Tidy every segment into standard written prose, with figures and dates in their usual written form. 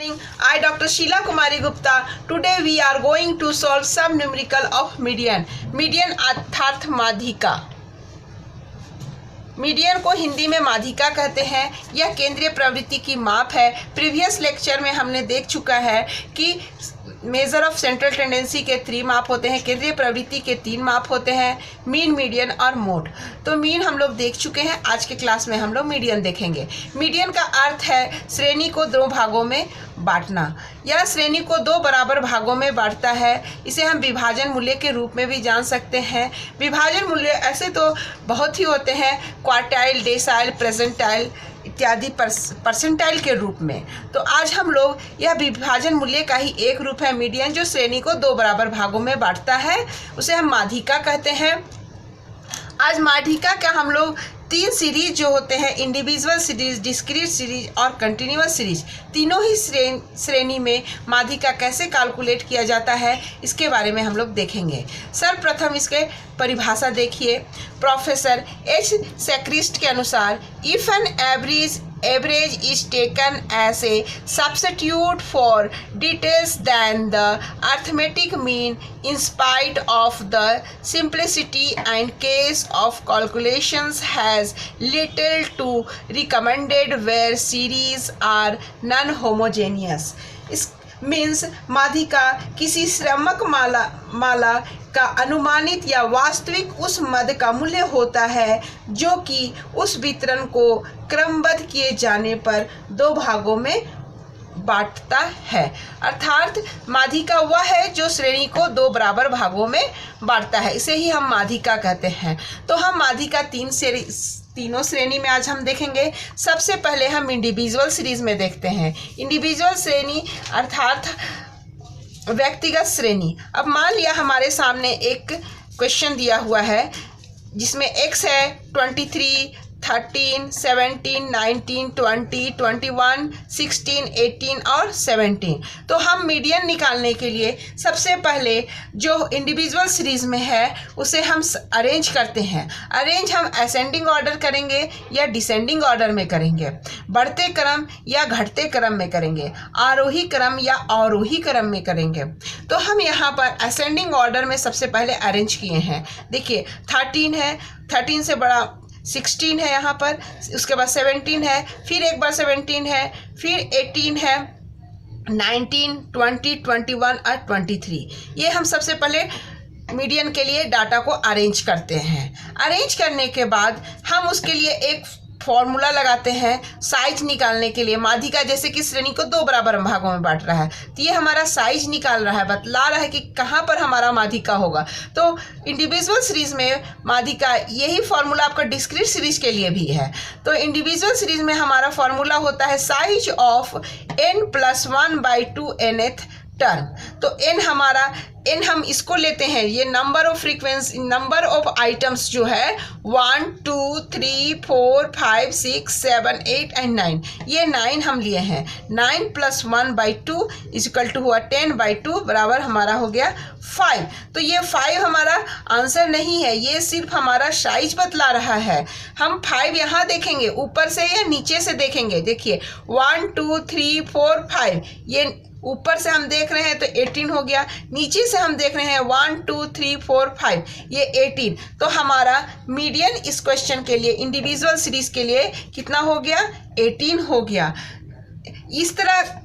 Morning. I, Dr. Sheila Kumari Gupta. Today we are going to solve some numerical of median. Median अर्थात माध्यिका. Median को हिंदी में माध्यिका कहते हैं। यह केंद्रीय प्रवृत्ति की माप है। प्रीवियस लेक्चर में हमने देख चुका है कि मेजर ऑफ सेंट्रल टेंडेंसी के 3 माप होते हैं, केंद्रीय प्रवृत्ति के 3 माप होते हैं, मीन, मीडियन और मोड। तो मीन हम लोग देख चुके हैं। आज के क्लास में हम लोग मीडियन देखेंगे। मीडियन का अर्थ है श्रेणी को 2 भागों में बांटना। यह श्रेणी को 2 बराबर भागों में बांटता है। इसे हम विभाजन मूल्य के रूप में भी जान सकते हैं। विभाजन मूल्य ऐसे तो बहुत ही होते हैं, क्वार्टाइल, डेसाइल, प्रेसेंटाइल इत्यादि परसेंटाइल के रूप में। तो आज हम लोग यह विभाजन मूल्य का ही एक रूप है मीडियन, जो श्रेणी को 2 बराबर भागों में बांटता है। उसे हम माध्यिका कहते हैं। आज माध्यिका का हम लोग 3 सीरीज जो होते हैं, इंडिविजुअल सीरीज, डिस्क्रीट सीरीज और कंटिन्यूअस सीरीज, तीनों ही श्रेणी में माध्यिका कैसे कैलकुलेट किया जाता है इसके बारे में हम लोग देखेंगे। सर्वप्रथम इसके परिभाषा देखिए। प्रोफेसर एच सेक्रिस्ट के अनुसार if an average is taken as a substitute for details than the arithmetic mean in spite of the simplicity and case of calculations has little to recommended where series are non-homogeneous. इस means माध्यिका किसी श्रमक माला का अनुमानित या वास्तविक उस मद का मूल्य होता है जो कि उस वितरण को क्रमबद्ध किए जाने पर 2 भागों में बांटता है। अर्थात माध्यिका वह है जो श्रेणी को 2 बराबर भागों में बांटता है। इसे ही हम माध्यिका कहते हैं। तो हम माध्यिका तीनों श्रेणी में आज हम देखेंगे। सबसे पहले हम इंडिविजुअल सीरीज में देखते हैं। इंडिविजुअल श्रेणी अर्थात व्यक्तिगत श्रेणी। अब मान लिया हमारे सामने एक क्वेश्चन दिया हुआ है जिसमें x है 23, 13, 17, 19, 20, 21, 16, 18 और 17। तो हम मीडियन निकालने के लिए सबसे पहले जो इंडिविजुअल सीरीज में है उसे हम अरेंज करते हैं। अरेंज हम असेंडिंग ऑर्डर करेंगे या डिसेंडिंग ऑर्डर में करेंगे, बढ़ते क्रम या घटते क्रम में करेंगे, आरोही क्रम या अवरोही क्रम में करेंगे। तो हम यहाँ पर असेंडिंग ऑर्डर में सबसे पहले अरेंज किए हैं। देखिए 13 है, 13 से बड़ा 16 है यहाँ पर, उसके बाद 17 है, फिर एक बार 17 है, फिर 18 है, 19, 20, 21 और 23। ये हम सबसे पहले मीडियन के लिए डाटा को अरेंज करते हैं। अरेंज करने के बाद हम उसके लिए एक फॉर्मूला लगाते हैं साइज निकालने के लिए। माध्यिका जैसे कि श्रेणी को 2 बराबर भागों में बांट रहा है, तो ये हमारा साइज निकाल रहा है, बतला रहा है कि कहाँ पर हमारा माध्यिका होगा। तो इंडिविजुअल सीरीज में माध्यिका, यही फॉर्मूला आपका डिस्क्रीट सीरीज के लिए भी है। तो इंडिविजुअल सीरीज में हमारा फॉर्मूला होता है size of n+1/2 nth term. तो n हम इसको लेते हैं, ये number of frequency, number of items जो है 1, 2, 3, 4, 5, 6, 7, 8 एंड 9। ये 9 हम लिए हैं। 9 + 1/2 = हुआ 10/2 बराबर हमारा हो गया 5। तो ये 5 हमारा आंसर नहीं है, ये सिर्फ हमारा साइज बतला रहा है। हम 5 यहाँ देखेंगे, ऊपर से या नीचे से देखेंगे। देखिए 1, 2, 3, 4, 5, ये ऊपर से हम देख रहे हैं तो 18 हो गया, नीचे से हम देख रहे हैं 1, 2, 3, 4, 5, ये 18। तो हमारा मीडियन इस क्वेश्चन के लिए, इंडिविजुअल सीरीज के लिए कितना हो गया? 18 हो गया। इस तरह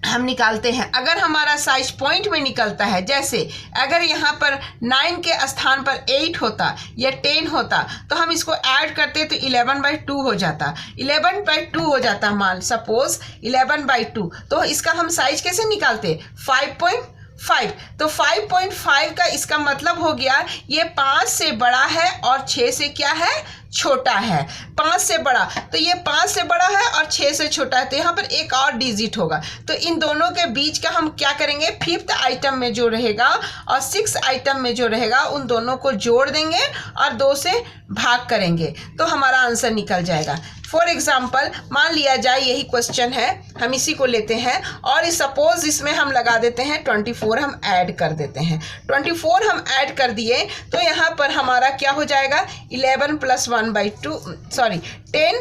हम निकालते हैं। अगर हमारा साइज पॉइंट में निकलता है, जैसे अगर यहाँ पर 9 के स्थान पर 8 होता या 10 होता तो हम इसको ऐड करते तो 11/2 हो जाता, 11/2 हो जाता। मान सपोज 11/2, तो इसका हम साइज कैसे निकालते? 5.5। तो 5.5 का इसका मतलब हो गया ये 5 से बड़ा है और 6 से क्या है? छोटा है। 5 से बड़ा, तो ये 5 से बड़ा है और 6 से छोटा है, तो यहाँ पर एक और डिजिट होगा। तो इन दोनों के बीच का हम क्या करेंगे? 5th आइटम में जो रहेगा और 6th आइटम में जो रहेगा उन दोनों को जोड़ देंगे और 2 से भाग करेंगे, तो हमारा आंसर निकल जाएगा। फॉर एग्जाम्पल मान लिया जाए यही क्वेश्चन है, हम इसी को लेते हैं और सपोज इसमें हम लगा देते हैं 24, हम ऐड कर देते हैं। 24 हम ऐड कर दिए तो यहाँ पर हमारा क्या हो जाएगा? 11 + 1/2, सॉरी 10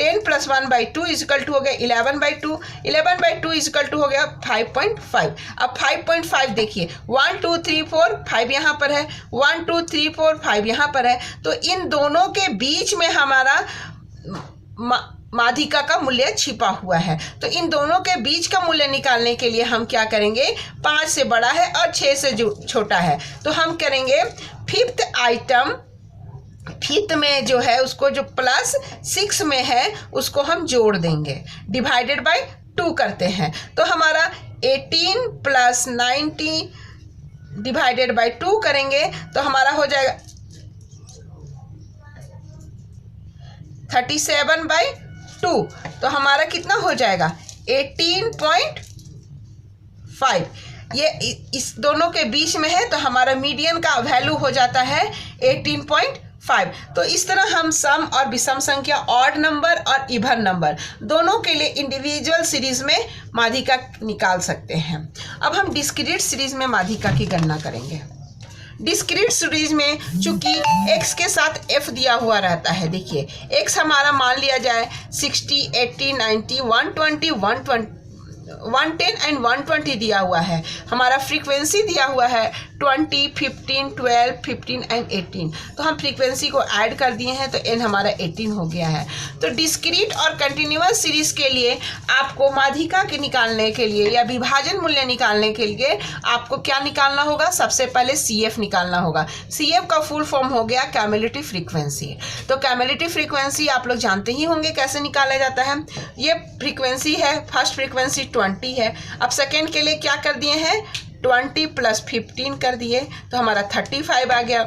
10 + 1/2 इजिकल टू हो गया 11/2, 11/2 इजिकल टू हो गया 5.5। अब 5.5 देखिए 1 2 3 4 5 यहाँ पर है, 1 2 3 4 5 यहाँ पर है, तो इन दोनों के बीच में हमारा माध्यिका का मूल्य छिपा हुआ है। तो इन दोनों के बीच का मूल्य निकालने के लिए हम क्या करेंगे, 5 से बड़ा है और 6 से छोटा है, तो हम करेंगे फिफ्थ आइटम, फिफ्थ में जो है उसको जो +6 में है उसको हम जोड़ देंगे, डिवाइडेड बाय 2 करते हैं, तो हमारा 18 + 90 डिवाइडेड बाय 2 करेंगे तो हमारा हो जाएगा 37/2, तो हमारा कितना हो जाएगा 18.5। ये इस दोनों के बीच में है तो हमारा मीडियन का वैल्यू हो जाता है 18.5। तो इस तरह हम सम और विषम संख्या, ऑड नंबर और इवन नंबर दोनों के लिए इंडिविजुअल सीरीज में माध्यिका निकाल सकते हैं। अब हम डिस्क्रीट सीरीज में माध्यिका की गणना करेंगे। डिस्क्रीट सीरीज में चूंकि x के साथ f दिया हुआ रहता है, देखिए x हमारा मान लिया जाए 60, 80, 90, 120, 110 एंड 120 दिया हुआ है, हमारा फ्रीक्वेंसी दिया हुआ है 20, 15, 12, 15 एंड 18, तो हम फ्रीक्वेंसी को ऐड कर दिए हैं तो n हमारा 18 हो गया है। तो डिस्क्रीट और कंटिन्यूअस सीरीज के लिए आपको माध्यिका के निकालने के लिए या विभाजन मूल्य निकालने के लिए आपको क्या निकालना होगा, सबसे पहले CF निकालना होगा। CF का फुल फॉर्म हो गया कैमुलेटिव फ्रीक्वेंसी। तो कैमुलेटिव फ्रीक्वेंसी आप लोग जानते ही होंगे कैसे निकाला जाता है। ये फ्रीक्वेंसी है, फर्स्ट फ्रीक्वेंसी 20 है, अब सेकेंड के लिए क्या कर दिए हैं 20 + 15 कर दिए तो हमारा 35 आ गया।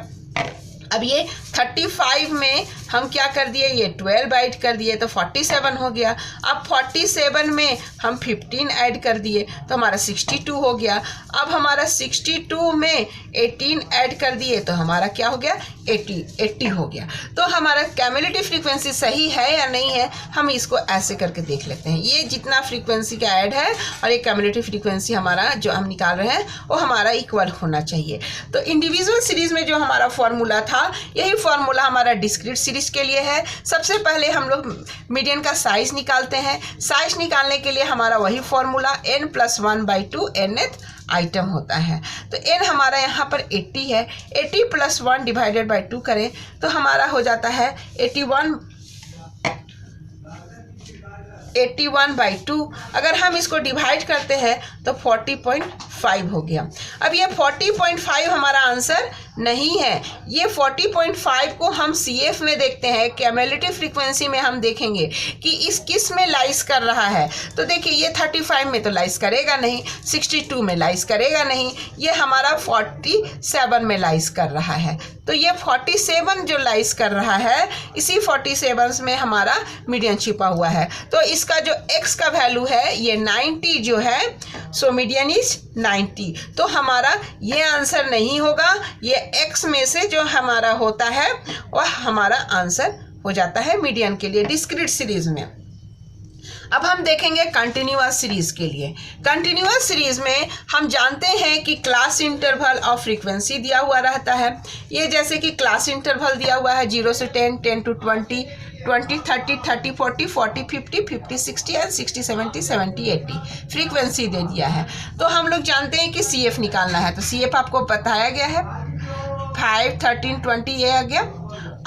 अब ये 35 में हम क्या कर दिए, ये 12 ऐड कर दिए तो 47 हो गया। अब 47 में हम 15 ऐड कर दिए तो हमारा 62 हो गया। अब हमारा 62 में 18 ऐड कर दिए तो हमारा क्या हो गया 80 हो गया। तो हमारा कैमुलेटिव फ्रीक्वेंसी सही है या नहीं है, हम इसको ऐसे करके देख लेते हैं। ये जितना फ्रीक्वेंसी का ऐड है और ये कैमुलेटिव फ्रीक्वेंसी हमारा जो हम निकाल रहे हैं वो हमारा इक्वल होना चाहिए। तो इंडिविजुअल सीरीज में जो हमारा फॉर्मूला था यही फॉर्मूला हमारा डिस्क्रीट सीरीज के लिए है। सबसे पहले हम लोग मीडियन का साइज निकालते हैं। साइज निकालने के लिए हमारा वही फॉर्मूला n + 1/2 nth आइटम होता है। तो n हमारा यहाँ पर 80 है, 80 + 1 डिवाइडेड बाय 2 करें तो हमारा हो जाता है 81/2। अगर हम इसको डिवाइड करते हैं तो 40.5 हो गया। अब ये 40.5 हमारा आंसर नहीं है, ये 40.5 को हम CF में देखते हैं, कैमुलेटिव फ्रीक्वेंसी में हम देखेंगे कि इस किस में लाइस कर रहा है। तो देखिए ये 35 में तो लाइस करेगा नहीं, 62 में लाइस करेगा नहीं, ये हमारा 47 में लाइस कर रहा है। तो ये 47 जो लाइस कर रहा है, इसी 47 में हमारा मीडियन छिपा हुआ है। तो इसका जो x का वैल्यू है ये 90 जो है, सो मीडियन इज 90। तो हमारा ये आंसर नहीं होगा, ये x में से जो हमारा होता है वह हमारा आंसर हो जाता है मीडियन के लिए डिस्क्रीट सीरीज में। अब हम देखेंगे कंटिन्यूअस सीरीज के लिए। कंटिन्यूअस सीरीज में हम जानते हैं कि क्लास इंटरवल और फ्रीक्वेंसी दिया हुआ रहता है। ये जैसे कि क्लास इंटरवल दिया हुआ है 0 से 10, 10 to 20, 20, 30, 30, 40, 40, 50, 50, 60 एंड 60, 70, 70, 80 फ्रीक्वेंसी दे दिया है। तो हम लोग जानते हैं कि CF निकालना है, तो CF आपको बताया गया है 5, 13, 20 ये आ गया।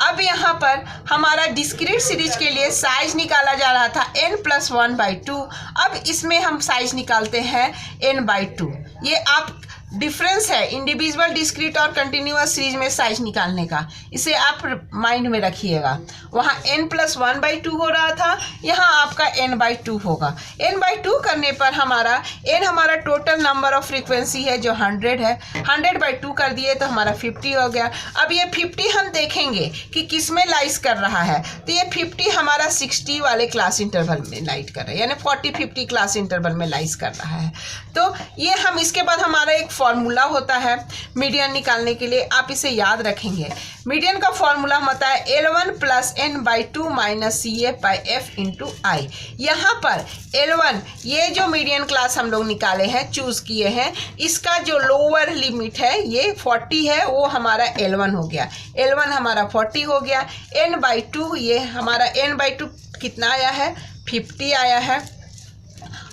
अब यहाँ पर हमारा डिस्क्रीट सीरीज के लिए साइज निकाला जा रहा था n + 1/2। अब इसमें हम साइज निकालते हैं n/2। ये आप डिफरेंस है इंडिविजुअल डिस्क्रीट और कंटिन्यूअस सीरीज में साइज निकालने का, इसे आप माइंड में रखिएगा। वहाँ n + 1/2 हो रहा था, यहाँ आपका n/2 होगा। n/2 करने पर हमारा n हमारा टोटल नंबर ऑफ फ्रीक्वेंसी है जो 100 है, 100/2 कर दिए तो हमारा 50 हो गया। अब ये 50 हम देखेंगे कि किस में लाइस कर रहा है, तो ये 50 हमारा 60 वाले क्लास इंटरवल में लाइट कर रहा है, यानी 40-50 क्लास इंटरवल में लाइस कर रहा है। तो ये हम इसके बाद हमारा एक फॉर्मूला होता है मीडियन निकालने के लिए, आप इसे याद रखेंगे। मीडियन का फॉर्मूला होता है L1 + n/2 - CF/F × I। यहाँ पर L1 ये जो मीडियन क्लास हम लोग निकाले हैं, चूज़ किए हैं, इसका जो लोअर लिमिट है ये 40 है, वो हमारा L1 हो गया। L1 हमारा 40 हो गया। n/2 ये हमारा n/2 कितना आया है, 50 आया है।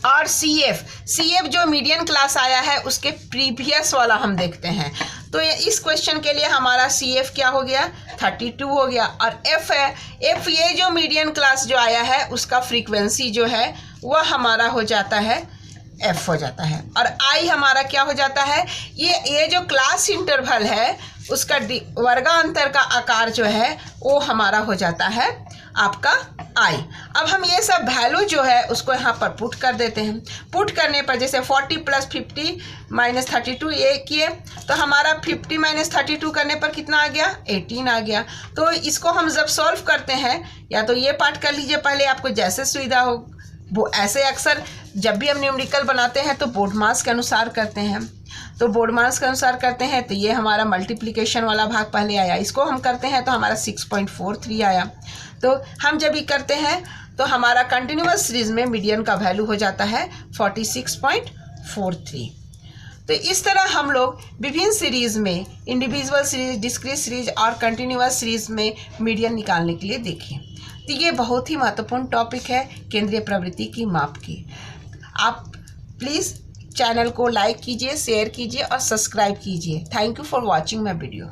और CF जो मीडियन क्लास आया है उसके प्रीवियस वाला हम देखते हैं, तो इस क्वेश्चन के लिए हमारा CF क्या हो गया, 32 हो गया। और F है, F ये जो मीडियन क्लास जो आया है उसका फ्रीक्वेंसी जो है वह हमारा हो जाता है F हो जाता है। और I हमारा क्या हो जाता है, ये जो क्लास इंटरवल है उसका वर्गांतर का आकार जो है वो हमारा हो जाता है आपका I। अब हम ये सब वैल्यू जो है उसको यहाँ पर पुट कर देते हैं। पुट करने पर जैसे 40 + 50 - 32 ये किए, तो हमारा 50 - 32 करने पर कितना आ गया, 18 आ गया। तो इसको हम जब सॉल्व करते हैं, या तो ये पार्ट कर लीजिए पहले, आपको जैसे सुविधा हो वो ऐसे। अक्सर जब भी हम न्यूमेरिकल बनाते हैं तो बोर्ड मास के अनुसार करते हैं, तो बोर्ड मास के अनुसार करते हैं। तो ये हमारा मल्टीप्लिकेशन वाला भाग पहले आया, इसको हम करते हैं तो हमारा 6.43 आया। तो हम जब ये करते हैं तो हमारा कंटिन्यूअस सीरीज में मीडियन का वैल्यू हो जाता है 46.43। तो इस तरह हम लोग विभिन्न सीरीज में, इंडिविजुअल सीरीज, डिस्क्रीट सीरीज और कंटिन्यूअस सीरीज में मीडियन निकालने के लिए देखें। तो ये बहुत ही महत्वपूर्ण टॉपिक है केंद्रीय प्रवृत्ति की माप की। आप प्लीज़ चैनल को लाइक कीजिए, शेयर कीजिए और सब्सक्राइब कीजिए। Thank you for watching my video.